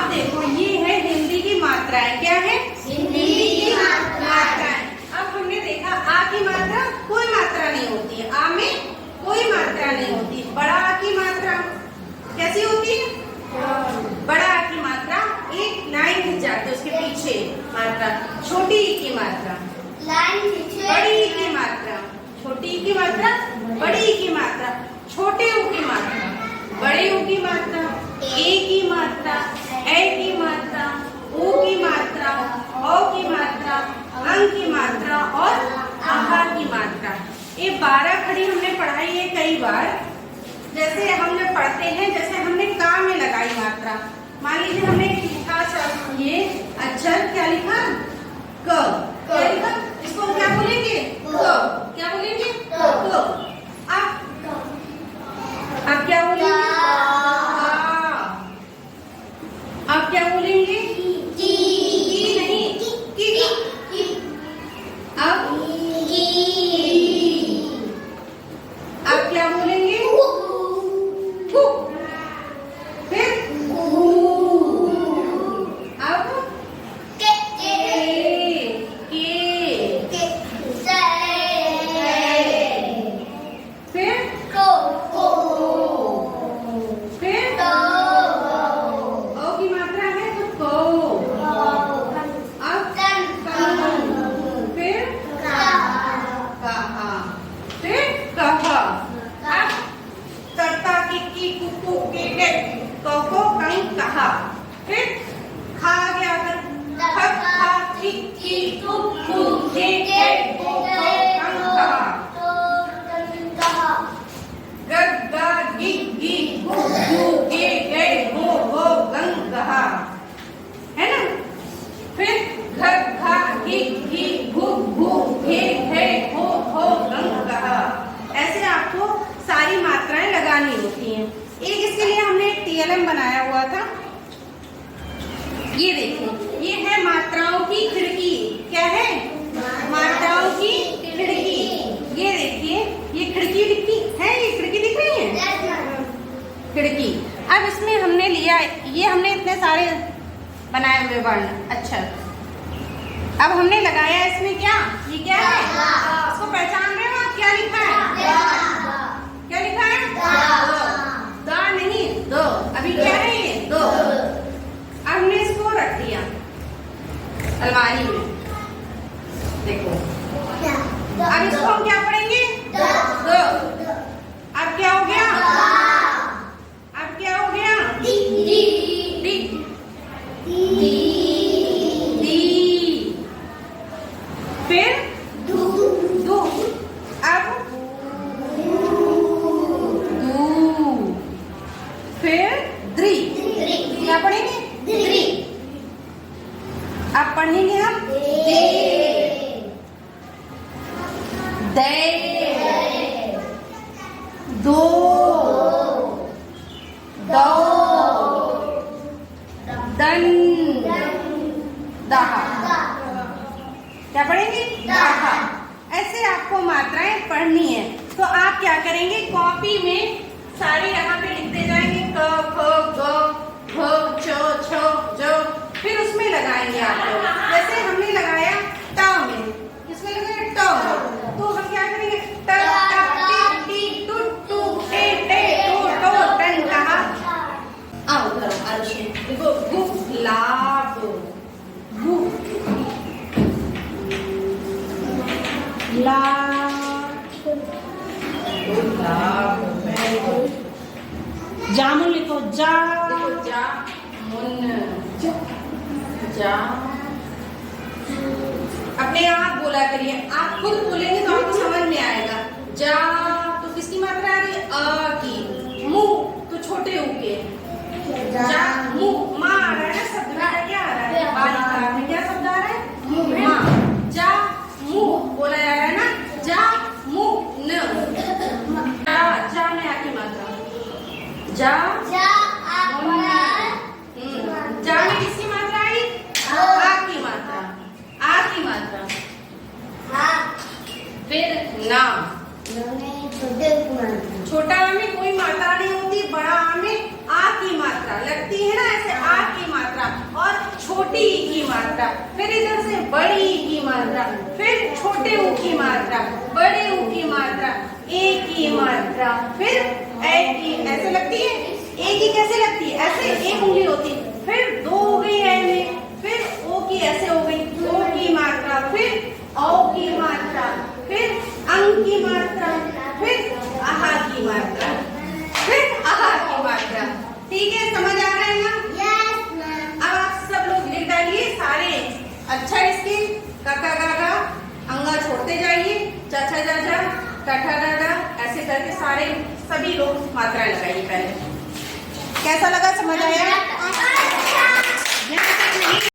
अब देखो ये है हिंदी की मात्राएं। क्या है? हिंदी की मात्राएं। अब हमने देखा आ की मात्रा कोई मात्रा नहीं होती है, आ में कोई मात्रा नहीं होती। बड़ा आ की मात्रा कैसी होती है? बड़ा आ की मात्रा एक लाइन खिंच जाती है, उसके पीछे मात्रा। छोटी ई की मात्रा, बड़ी ई की मात्रा, छोटी ई की मात्रा, बड़ी ई की मात्रा, छोटे ऊ की मात्रा, बड़े ऊ की मात्रा, ए की मात्रा, ए की मात्रा, ऊ की मात्रा, औ की मात्रा, अंग की मात्रा और आहार की मात्रा। ये 12 खड़ी हमने पढ़ाई है कई बार। जैसे हम जब पढ़ते हैं, जैसे हमने का में लगाई मात्रा, मान लीजिए हमने लिखा ये अक्षर क्या लिखा? क। क्या लिखा? इसको हम क्या बोलेंगे? क। क्या बोलेंगे? क। आप क्या बोलेंगे? आप क्या बोलेंगे? की नहीं, की। अब आप क्या बोलेंगे? कु। फिर अब के। फिर फिर ओ की मात्रा है तो को। अब फिर कहा, फिर कहा। अब करता की कुकु के को कंग कहा। फिर खा गया अगर खा की कुकु के को कंग कहा। गग्गा गिग्गी गुग्गू गे गए हो गंग कहा, है ना? फिर घर घा गिग्गी गुग्गू घे है हो गंग कहा। ऐसे आपको सारी मात्राएं लगानी होती हैं। एक इसके लिए हमने एक TLM बनाया हुआ था। ये देखिए, ये है मात्राओं की खिड़की। क्या है? मात्राओं की खिड़की। ये देखिए, ये खिड़की दिखती है, ये खिड़की दिख रही है, खिड़की। अब इसमें हमने लिया, ये हमने इतने सारे बनाए हुए वर्ण अक्षर। अब हमने लगाया इसमें क्या? ये क्या है? इसको पहचान रहे हो आप? क्या लिखा है? क्या लिखा है? द नहीं, दो। अभी क्या है ये? दो। अब हमने इसको रख दिया अलमारी में। देखो, अब इसको हम क्या पढ़ेंगे? दो। अब क्या हो गया? अब क्या हो गया? दी। फिर दू। अब दू। फिर द्री। क्या पढ़ेंगे? द्री। अब पढ़ेंगे हम दे। दो। दो। दन। दहा। क्या पढ़ेंगे? दहा। ऐसे आपको मात्राएं पढ़नी है। तो आप क्या करेंगे? कॉपी में सारे यहाँ पे लिखते जाएंगे, क ख ग घ छ छ ज। फिर उसमें लगाएंगे आप लोग। जैसे हमने लगाया ट में, किसमें लगाया? ट में। तो हम क्या करेंगे? ट टी टी टू टू टे टे टो टो टन कहा। आओ करो अच्छे। देखो गुलाब, जामुन लिखो, जा। जामुन, जा। अपने आप बोला करिए, आप खुद बोलेंगे तो आपको समझ में आएगा। जा तो किसकी मात्रा आ रही है? अ की। मु तो छोटे ऊ के। जा मु। माँ आ रहा है, शब्द में क्या आ रहा है? बालिका में क्या शब्द आ रहा है? माँ। जा मु बोला जा रहा है ना? जा मु न। जा में आ की मात्रा। जा जा में किसकी मात्रा आई? आ की मात्रा। आ की मात्रा। फिर ना। छोटा आ में कोई मात्रा नहीं होती, बड़ा आ में आ की मात्रा लगती है मात्रा, फिर इधर से बड़ी ई की मात्रा, फिर छोटे ऊ की मात्रा, बड़े ऊ की मात्रा, ए की मात्रा, फिर ए की ऐसे लगती है। ए की कैसे लगती है? ऐसे एक उंगली होती है, फिर दो हो गई ए में, फिर ओ की ऐसे हो गई, ओ की मात्रा, फिर औ की मात्रा, फिर अंग की मात्रा, फिर आहा की मात्रा, फिर आहा की मात्रा। ठीक है, समझ आ रहा है ना? Yes, ma'am. अब आप सब लोग लिख डालिए सारे। अच्छा, इसके काका गागा अंगा छोड़ते जाइए, चाचा चाचा टाटा डाडा ऐसे करके सारे सभी लोग मात्राएं लगाइए। पहले कैसा लगा, समझ आया? अच्छा. यहाँ तक नहीं